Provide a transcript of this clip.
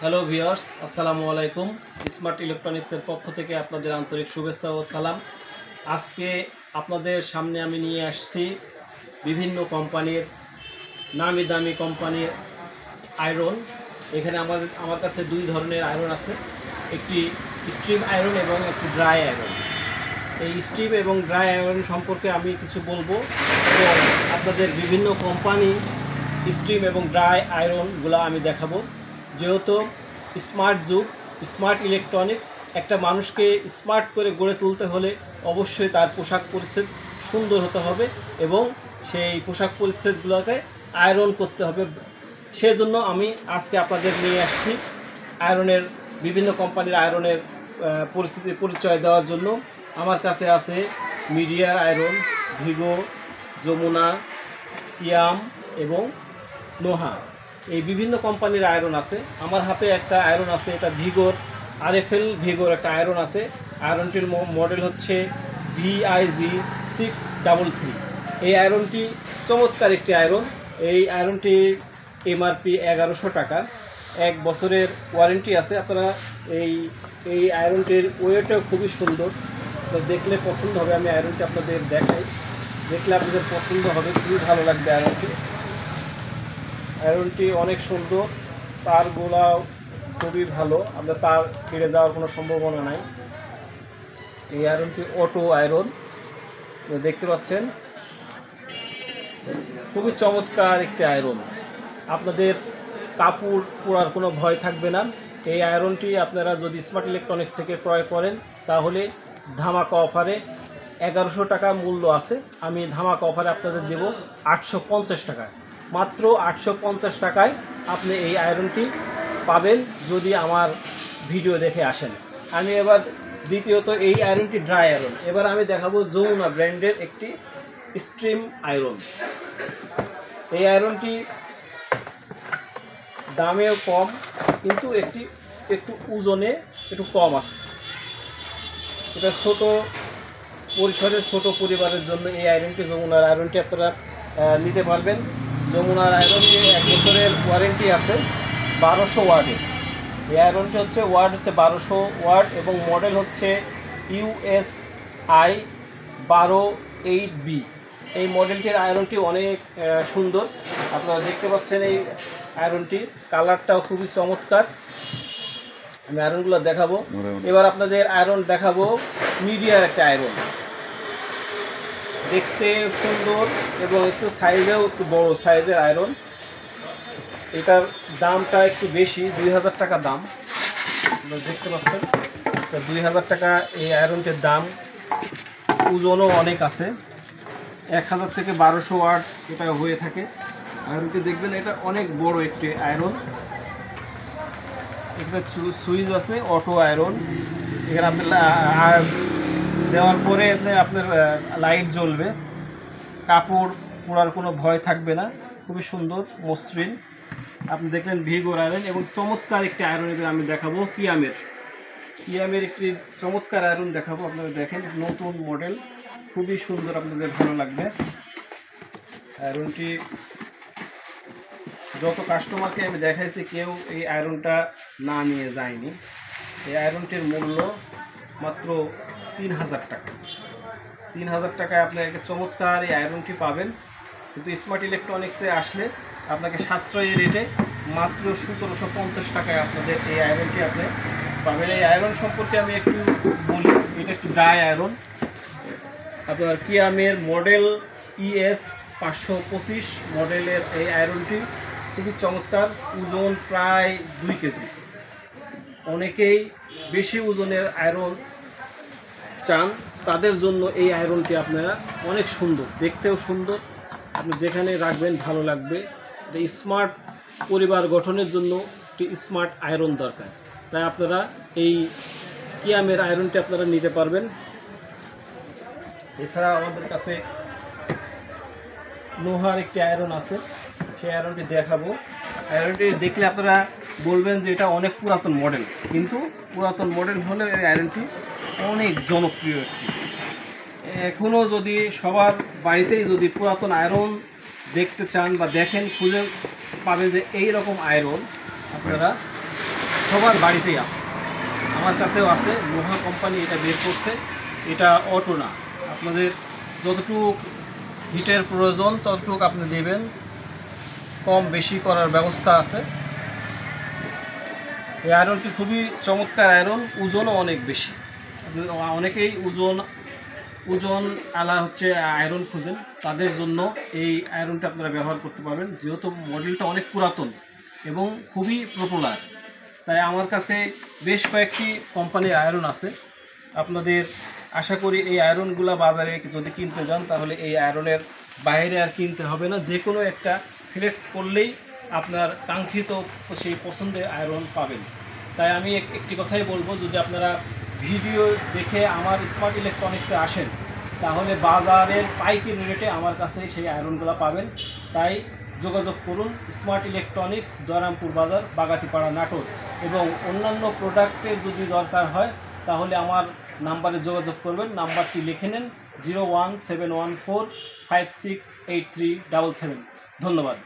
Hello viewers, আসসালামু আলাইকুম। Smart ইলেকট্রনিক্সের পক্ষ থেকে আপনাদের আন্তরিক শুভেচ্ছা ও সালাম। আজকে আপনাদের সামনে আমি নিয়ে আসছি বিভিন্ন কোম্পানির নামি দামি কোম্পানির আয়রন। এখানে আমার কাছে দুই ধরনের আয়রন আছে, একটি স্ট্রিম আয়রন এবং একটি ড্রাই আয়রন। এই স্ট্রিম এবং ড্রাই আয়রন সম্পর্কে আমি কিছু বলবো এবং আপনাদের বিভিন্ন কোম্পানি স্ট্রিম এবং ড্রাই আয়রনগুলো আমি দেখাবো। যেহেতু স্মার্ট যুগ, স্মার্ট ইলেকট্রনিক্স, একটা মানুষকে স্মার্ট করে গড়ে তুলতে হলে অবশ্যই তার পোশাক পরিচ্ছদ সুন্দর হতে হবে এবং সেই পোশাক পরিচ্ছদগুলোকে আয়রন করতে হবে। সেজন্য আমি আজকে আপনাদের নিয়ে আসছি আয়রনের বিভিন্ন কোম্পানির আয়রনের পরিচয় দেওয়ার জন্য। আমার কাছে আছে মিডিয়ার আয়রন, ভিগো, যমুনা, কিয়াম এবং নোহা। এই বিভিন্ন কোম্পানির আয়রন আছে। আমার হাতে একটা আয়রন আছে, এটা ভিগোর RFL ভিগোর একটা আয়রন আছে। আয়রনটির মডেল হচ্ছে VIG633। এই আয়রনটি চমৎকার একটি আয়রন। এই আয়রনটির MRP 1100 টাকা, 1 বছরের ওয়ারেন্টি আছে। আপনারা এই আয়রনটির ওয়েটও খুবই সুন্দর, দেখলে পছন্দ হবে। আমি আয়রনটি আপনাদের দেখাই, দেখলে আপনাদের পছন্দ হবে, খুবই ভালো লাগবে। আয়রনটি অনেক সুন্দর, তারগুলাও খুবই ভালো, আপনার তার ছিঁড়ে যাওয়ার কোনো সম্ভাবনা নাই। এই আয়রনটি অটো আয়রন, দেখতে পাচ্ছেন, খুবই চমৎকার একটি আয়রন। আপনাদের কাপড় পোড়ার কোনো ভয় থাকবে না। এই আয়রনটি আপনারা যদি স্মার্ট ইলেকট্রনিক্স থেকে ক্রয় করেন তাহলে ধামাকা অফারে 1100 টাকা মূল্য আছে। আমি ধামাকা অফারে আপনাদের দেব 850 টাকায়। মাত্র 850 টাকায় আপনি এই আয়রনটি পাবেন যদি আমার ভিডিও দেখে আসেন। আমি এবার দ্বিতীয়ত এই আয়রনটি ড্রাই আয়রন। এবার আমি দেখাবো যমুনা ব্র্যান্ডের একটি স্ট্রিম আয়রন। এই আয়রনটি দামেও কম, কিন্তু একটু ওজনে একটু কম আছে। এটা ছোট পরিসরের ছোট পরিবারের জন্য এই আয়রনটি, যমুনার আয়রনটি আপনারা নিতে পারবেন। যমুনার আয়রনটি 1 বছরের ওয়ারেন্টি আছে, 1200 ওয়াটের। এই আয়রনটি হচ্ছে ওয়াট হচ্ছে 1200 ওয়াট এবং মডেল হচ্ছে USI 128B। এই মডেলটির আয়রনটি অনেক সুন্দর, আপনারা দেখতে পাচ্ছেন। এই আয়রনটির কালারটাও খুবই চমৎকার। আমি আয়রনগুলো দেখাবো। এবার আপনাদের আয়রন দেখাবো মিডিয়ার একটা আয়রন, দেখতে সুন্দর এবং একটু সাইজেও একটু বড় সাইজের আয়রন। এটার দামটা একটু বেশি, 2000 টাকা দাম, দেখতে পাচ্ছেন। 2000 টাকা এই আয়রনটির দাম। ওজনও অনেক আছে, 1000 থেকে 1200 ওয়াট এটা হয়ে থাকে। আয়রনটি দেখবেন, এটা অনেক বড় একটি আয়রন। এখানে সুইচ আছে, অটো আয়রন। এখানে আপনি দেওয়ার পরে আপনার লাইট জ্বলবে, কাপড় পোড়ার কোনো ভয় থাকবে না, খুবই সুন্দর মসৃণ। আপনি দেখলেন ভিগোর আয়রন এবং চমৎকার একটি আয়রন। এবার আমি দেখাবো কিয়ামের একটি চমৎকার আয়রন দেখাবো। আপনারা দেখেন, নতুন মডেল, খুবই সুন্দর, আপনাদের ভালো লাগবে। আয়রনটি যত কাস্টমারকে আমি দেখাইছি, কেউ এই আয়রনটা না নিয়ে যায়নি। এই আয়রনটির মূল্য মাত্র 3000 টাকা। 3000 টাকায় আপনি একটা চমৎকার এই আয়রনটি পাবেন। কিন্তু স্মার্ট ইলেকট্রনিক্সে আসলে আপনাকে সাশ্রয়ী রেটে মাত্র 1750 টাকায় আপনাদের এই আয়রনটি আপনি পাবেন। এই আয়রন সম্পর্কে আমি একটু বলি। এটা একটি ড্রাই আয়রন। আপনার কিয়ামের মডেল ES 525 মডেলের এই আয়রনটি খুবই চমৎকার। ওজন প্রায় 2 কেজি। অনেকেই বেশি ওজনের আয়রন চান, তাদের জন্য এই আয়রনটি আপনারা অনেক সুন্দর, দেখতেও সুন্দর, আপনি যেখানে রাখবেন ভালো লাগবে। স্মার্ট পরিবার গঠনের জন্য একটি স্মার্ট আয়রন দরকার, তাই আপনারা এই কিয়ামের আয়রনটি আপনারা নিতে পারবেন। এছাড়া আমাদের কাছে নোহার একটি আয়রন আছে, সেই আয়রনটি দেখাবো। আয়রনটি দেখলে আপনারা বলবেন যে এটা অনেক পুরাতন মডেল, কিন্তু পুরাতন মডেল হলে এই আয়রনটি অনেক জনপ্রিয় একটি। এখনও যদি সবার বাড়িতেই যদি পুরাতন আয়রন দেখতে চান বা দেখেন, খুঁজে পাবে যে এই রকম আয়রন আপনারা সবার বাড়িতেই আছে, আমার কাছেও আছে। লোহা কোম্পানি এটা বের করছে, এটা অটো না। আপনাদের যতটুকু হিটের প্রয়োজন ততটুকু আপনি দেবেন, কম বেশি করার ব্যবস্থা আছে। এই আয়রনটি খুবই চমৎকার আয়রন, ওজনও অনেক বেশি। অনেকেই ওজন আলা হচ্ছে আয়রন খুঁজেন, তাদের জন্য এই আয়রনটা আপনারা ব্যবহার করতে পারবেন, যেহেতু মডেলটা অনেক পুরাতন এবং খুবই পপুলার। তাই আমার কাছে বেশ কয়েকটি কোম্পানির আয়রন আছে। আপনাদের আশা করি এই আয়রনগুলো বাজারে যদি কিনতে যান তাহলে এই আয়রনের বাইরে আর কিনতে হবে না, যে কোনো একটা সিলেক্ট করলেই আপনার কাঙ্ক্ষিত সেই পছন্দের আয়রন পাবেন। তাই আমি একটি কথাই বলবো, যদি আপনারা ভিডিও দেখে আমার স্মার্ট ইলেকট্রনিক্সে আসেন তাহলে বাজারের পাইকারি রেটে আমার কাছে সেই আয়রনগুলো পাবেন। তাই যোগাযোগ করুন স্মার্ট ইলেকট্রনিক্স, জয়রামপুর বাজার, বাগাতিপাড়া, নাটোর। এবং অন্যান্য প্রোডাক্টের যদি দরকার হয় তাহলে আমার নাম্বারে যোগাযোগ করবেন। নাম্বারটি লিখে নেন 01714568377। ধন্যবাদ।